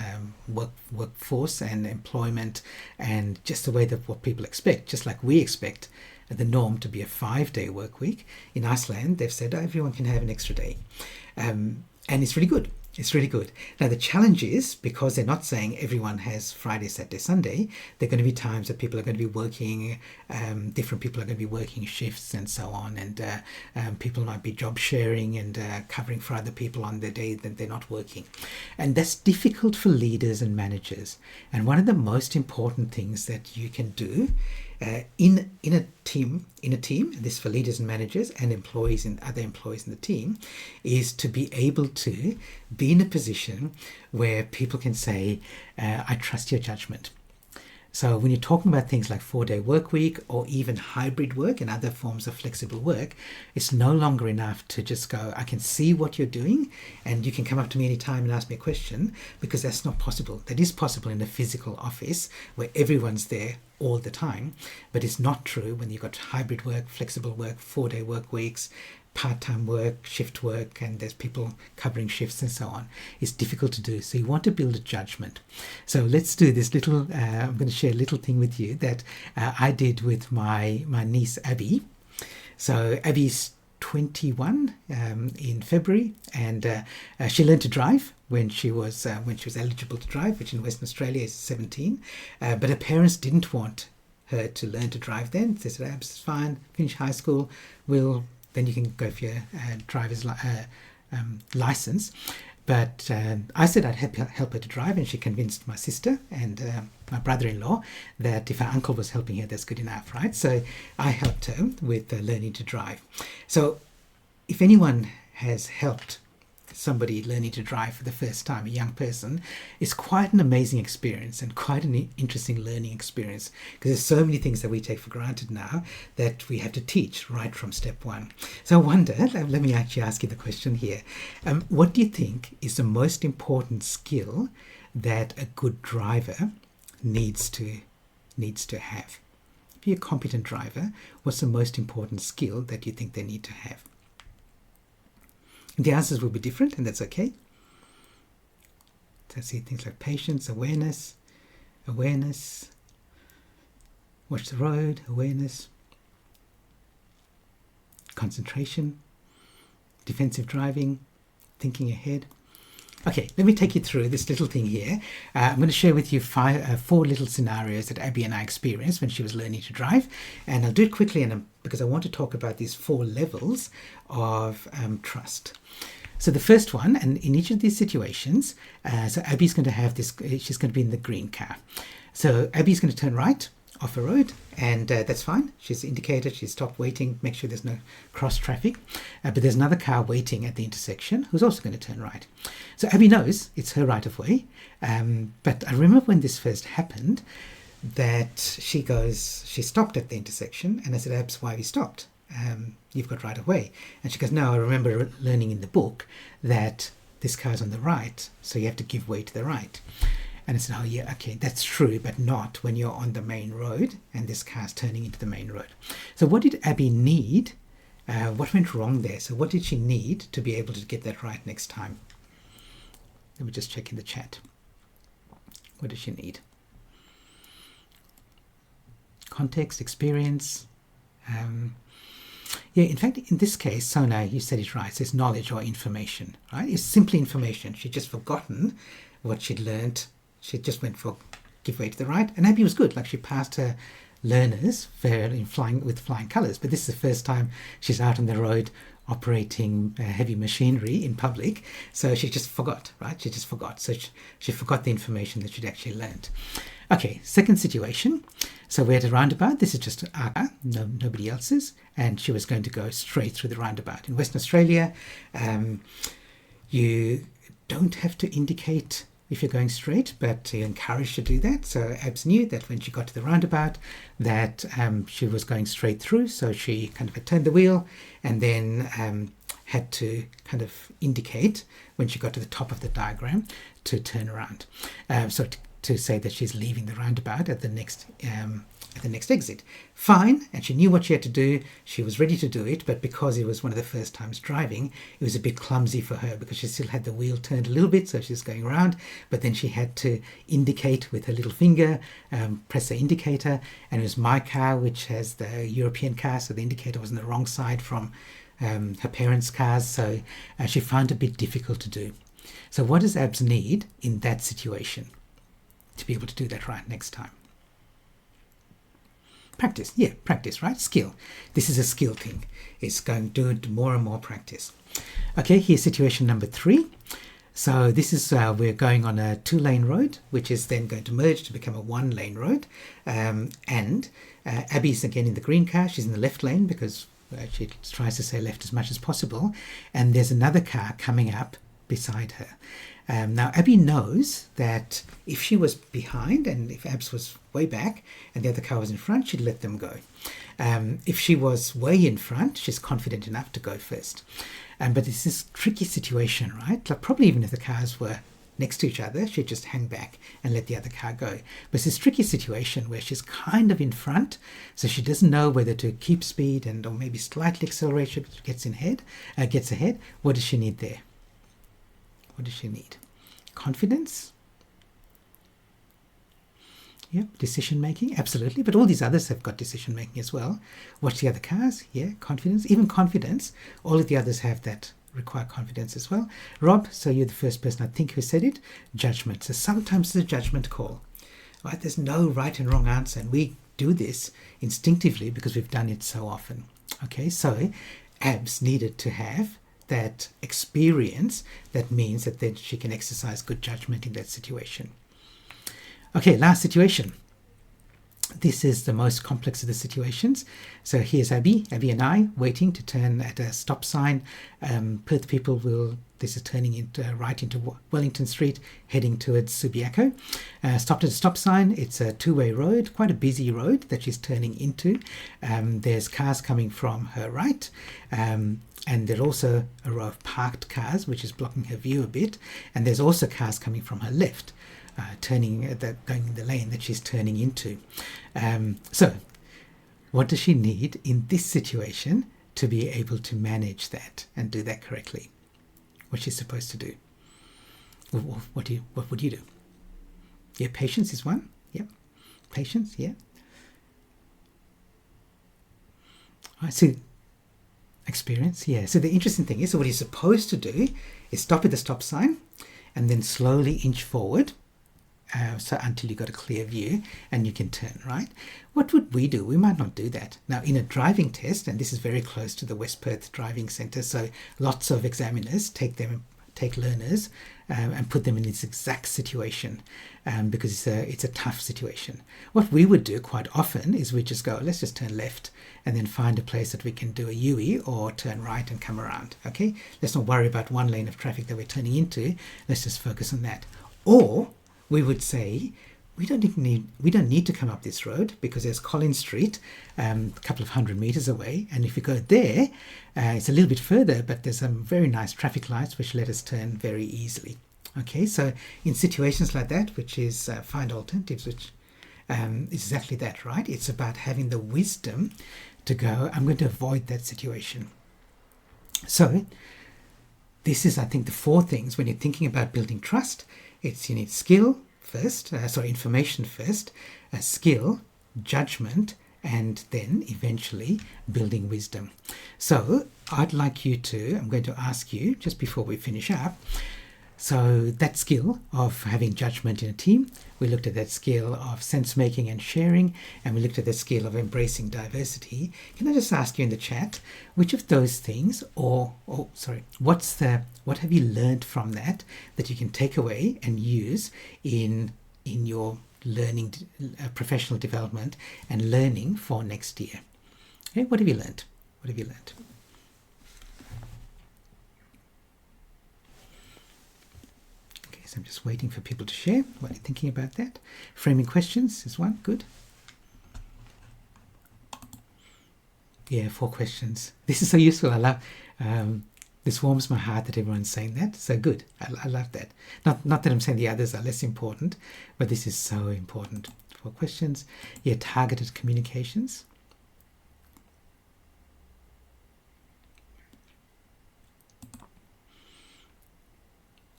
workforce and employment and just the way that what people expect, just like we expect the norm to be a 5-day work week. In Iceland, they've said everyone can have an extra day. And it's really good. It's really good. Now, the challenge is, because they're not saying everyone has Friday, Saturday, Sunday, there are going to be times that people are going to be working, different people are going to be working shifts and so on, and people might be job sharing and covering for other people on the day that they're not working. And that's difficult for leaders and managers. And one of the most important things that you can do in a team, this for leaders and managers and employees and other employees in the team, is to be able to be in a position where people can say, I trust your judgment. So when you're talking about things like 4-day work week or even hybrid work and other forms of flexible work, it's no longer enough to just go, I can see what you're doing and you can come up to me anytime and ask me a question, because that's not possible. That is possible in a physical office where everyone's there all the time, but it's not true when you've got hybrid work, flexible work, 4-day work weeks, part-time work, shift work, and there's people covering shifts and so on. It's difficult to do. So you want to build a judgment. So let's do this little, I'm going to share a little thing with you that I did with my niece Abby. So Abby's 21 in February, and she learned to drive when she was eligible to drive, which in Western Australia is 17. But her parents didn't want her to learn to drive then. They said, "Abs, it's fine, finish high school, then you can go for your driver's license." But I said I'd help her to drive, and she convinced my sister and my brother-in-law that if her uncle was helping her, that's good enough, right? So I helped her with learning to drive. So if anyone has helped somebody learning to drive for the first time, a young person, it's quite an amazing experience and quite an interesting learning experience, because there's so many things that we take for granted now that we have to teach right from step one. So I wonder, let me actually ask you the question here. What do you think is the most important skill that a good driver needs to have? If you're a competent driver, what's the most important skill that you think they need to have? The answers will be different, and that's okay. So I see things like patience, awareness, watch the road, awareness, concentration, defensive driving, thinking ahead. Okay, let me take you through this little thing here. I'm going to share with you four little scenarios that Abby and I experienced when she was learning to drive. And I'll do it quickly because I want to talk about these 4 levels of trust. So the first one, and in each of these situations, so Abby's going to have this, she's going to be in the green car. So Abby's going to turn right off a road, and that's fine. She's indicated, she's stopped waiting, make sure there's no cross traffic. But there's another car waiting at the intersection who's also going to turn right. So Abby knows it's her right of way. But I remember when this first happened that she stopped at the intersection, and I said, "Abs, why have you stopped? You've got right of way." And she goes, "No, I remember learning in the book that this car's on the right, so you have to give way to the right." And I said, "Oh yeah, okay, that's true, but not when you're on the main road and this car's turning into the main road." So what did Abby need? What went wrong there? So what did she need to be able to get that right next time? Let me just check in the chat. What does she need? Context, experience. Yeah, in fact, in this case, Sona, you said it right. It's knowledge or information, right? It's simply information. She'd just forgotten what she'd learned. She just went for give way to the right, and Abby was good. Like, she passed her learners fairly with flying colours. But this is the first time she's out on the road operating heavy machinery in public, so she just forgot, right? She just forgot. So she forgot the information that she'd actually learned. Okay, second situation. So we're at a roundabout. This is just our car, nobody else's, and she was going to go straight through the roundabout. In Western Australia, you don't have to indicate if you're going straight, but you're encouraged to do that. So Abs knew that when she got to the roundabout that she was going straight through, so she kind of turned the wheel and then had to kind of indicate when she got to the top of the diagram to turn around. So to say that she's leaving the roundabout at the next exit. Fine, and she knew what she had to do. She was ready to do it, but because it was one of the first times driving, it was a bit clumsy for her because she still had the wheel turned a little bit, so she's going around, but then she had to indicate with her little finger, press the indicator, and it was my car, which has the European car, so the indicator was on the wrong side from her parents' cars, so she found it a bit difficult to do. So what does Abs need in that situation to be able to do that right next time? Practice, yeah, practice, right? Skill. This is a skill thing. It's going to do more and more practice. Okay, here's situation number 3. So this is, we're going on a 2-lane road, which is then going to merge to become a 1-lane road. And Abby's again in the green car. She's in the left lane because she tries to say left as much as possible. And there's another car coming up beside her. Now, Abby knows that if she was behind and if Abs was way back and the other car was in front, she'd let them go. If she was way in front, she's confident enough to go first. But it's this tricky situation, right? Like probably even if the cars were next to each other, she'd just hang back and let the other car go. But it's this tricky situation where she's kind of in front, so she doesn't know whether to keep speed and or maybe slightly accelerate. She gets ahead. What does she need there? What does she need? Confidence? Yeah, decision making, absolutely. But all these others have got decision making as well. Watch the other cars, yeah, confidence, even confidence. All of the others have that, require confidence as well. Rob, so you're the first person I think who said it. Judgment. So sometimes it's a judgment call, right? There's no right and wrong answer, and we do this instinctively because we've done it so often. Okay, so Abs needed to have that experience. That means that then she can exercise good judgment in that situation. Okay, last situation. This is the most complex of the situations. So here's Abby and I waiting to turn at a stop sign. Perth people this is turning into right into Wellington Street, heading towards Subiaco. Stopped at a stop sign. It's a 2-way road, quite a busy road that she's turning into. There's cars coming from her right. And there's also a row of parked cars, which is blocking her view a bit. And there's also cars coming from her left, going in the lane that she's turning into. So what does she need in this situation to be able to manage that and do that correctly? What she's supposed to do? What would you do? Yeah, patience is one. Yep, patience. Yeah. All right, so experience. Yeah. So the interesting thing is, so what you're supposed to do is stop at the stop sign, and then slowly inch forward. So until you got a clear view and you can turn, right? What would we do? We might not do that. Now, in a driving test, and this is very close to the West Perth Driving Centre, so lots of examiners take learners and put them in this exact situation because it's a tough situation. What we would do quite often is we just go, let's just turn left and then find a place that we can do a U-E or turn right and come around, okay? Let's not worry about one lane of traffic that we're turning into. Let's just focus on that. Or we would say, we don't need to come up this road because there's Collins Street, a couple of 100 meters away. And if you go there, it's a little bit further, but there's some very nice traffic lights which let us turn very easily. Okay, so in situations like that, which is find alternatives, which is exactly that, right? It's about having the wisdom to go, I'm going to avoid that situation. So this is, I think, the 4 things when you're thinking about building trust. You need skill first, information first, skill, judgment, and then eventually building wisdom. So I'm going to ask you just before we finish up, so that skill of having judgment in a team, we looked at that skill of sense making and sharing, and we looked at the skill of embracing diversity. Can I just ask you in the chat, which of those things, what have you learned from that you can take away and use in your learning, professional development and learning for next year? Okay, what have you learned? What have you learned? So I'm just waiting for people to share what you're thinking about that. Framing questions is one. Good. Yeah, 4 questions. This is so useful. I love this. Warms my heart that everyone's saying that. So good. I love that. Not that I'm saying the others are less important, but this is so important. 4 questions. Yeah, targeted communications.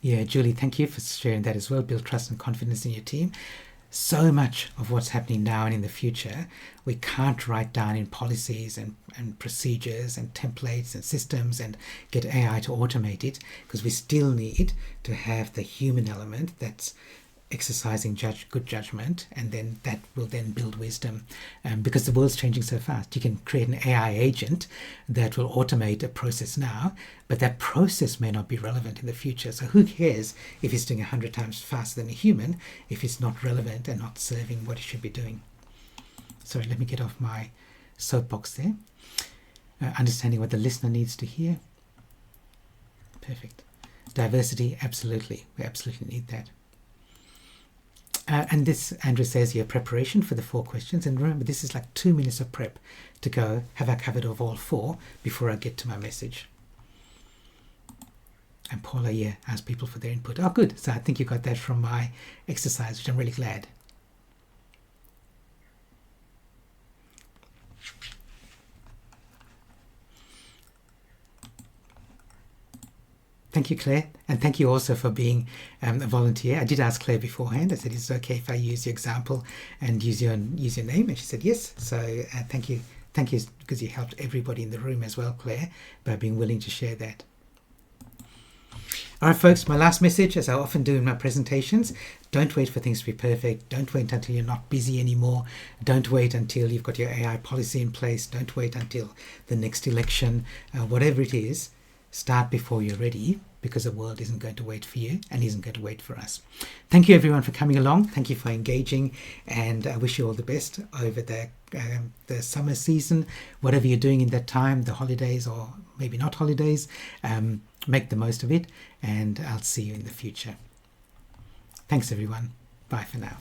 Yeah, Julie, thank you for sharing that as well. Build trust and confidence in your team. so much of what's happening now and in the future we can't write down in policies and procedures and templates and systems and get AI to automate it, because we still need to have the human element that's exercising good judgment, and then that will then build wisdom, because the world's changing so fast. You can create an AI agent that will automate a process now, but that process may not be relevant in the future. So who cares if it's doing 100 times faster than a human if it's not relevant and not serving what it should be doing? Sorry, let me get off my soapbox there. Understanding what the listener needs to hear. Perfect. Diversity, absolutely. We absolutely need that. And this, Andrew says here, preparation for the 4 questions. And remember, this is like 2 minutes of prep to go, have I covered of all 4 before I get to my message? And Paula, yeah, asked people for their input. Oh, good. So I think you got that from my exercise, which I'm really glad. Thank you, Claire. And thank you also for being a volunteer. I did ask Claire beforehand. I said, is it okay if I use your example and use your name? And she said, yes. So thank you. Thank you, because you helped everybody in the room as well, Claire, by being willing to share that. All right, folks, my last message, as I often do in my presentations, don't wait for things to be perfect. Don't wait until you're not busy anymore. Don't wait until you've got your AI policy in place. Don't wait until the next election. Whatever it is, start before you're ready, because the world isn't going to wait for you and isn't going to wait for us. Thank you, everyone, for coming along. Thank you for engaging, and I wish you all the best over the summer season, whatever you're doing in that time, the holidays or maybe not holidays. Make the most of it, and I'll see you in the future. Thanks, everyone. Bye for now.